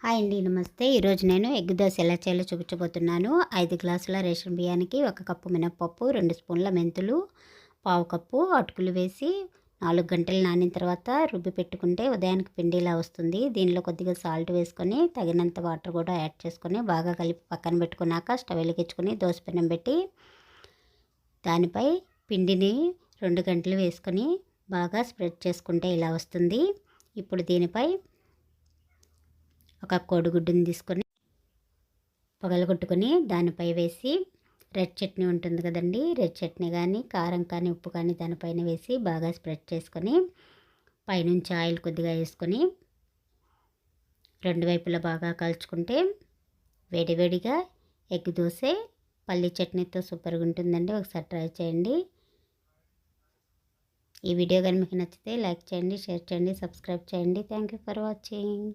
Hi అండి, నమస్తే. ఈరోజు నేను ఎగ్ దోశ ఎలా చేయాలో చూపించబోతున్నాను. 5 గ్లాసుల రేషన్ బియ్యానికి 1 కప్పు మినపప్పు, 2 స్పూన్ల మెంతులు, పావు కప్పు అటుకులు వేసి 4 గంటలు నానిన తర్వాత రుబ్బి పెట్టుకుంటే ఉదయానికి పిండి ఇలా వస్తుంది. దీనిలో కొద్దిగా సాల్ట్ వేసుకొని తగినంత వాటర్ కూడా యాడ్ చేసుకొని బాగా కలిపి పక్కన పెట్టుకున్నాక స్టవ్ వెలిగించుకొని దోశ పెనం పెట్టి దానిపై పిండిని 2 గంటలు వేసుకొని బాగా స్ప్రెడ్ చేసుకుంటే ఇలా వస్తుంది. ఇప్పుడు దీనిపై ఒక కోడిగుడ్డుని తీసుకొని పగలగొట్టుకొని దానిపై వేసి రెడ్ చట్నీ ఉంటుంది కదండి, రెడ్ చట్నీ కానీ కారం కానీ ఉప్పు కానీ దానిపైన వేసి బాగా స్ప్రెడ్ చేసుకొని పైనుంచి ఆయిల్ కొద్దిగా వేసుకొని రెండు వైపులా బాగా కాల్చుకుంటే వేడివేడిగా ఎగ్ దోశ పల్లి చట్నీతో సూపర్గా ఉంటుందండి. ఒకసారి ట్రై చేయండి. ఈ వీడియో కానీ మీకు నచ్చితే లైక్ చేయండి, షేర్ చేయండి, సబ్స్క్రైబ్ చేయండి. Thank you for watching.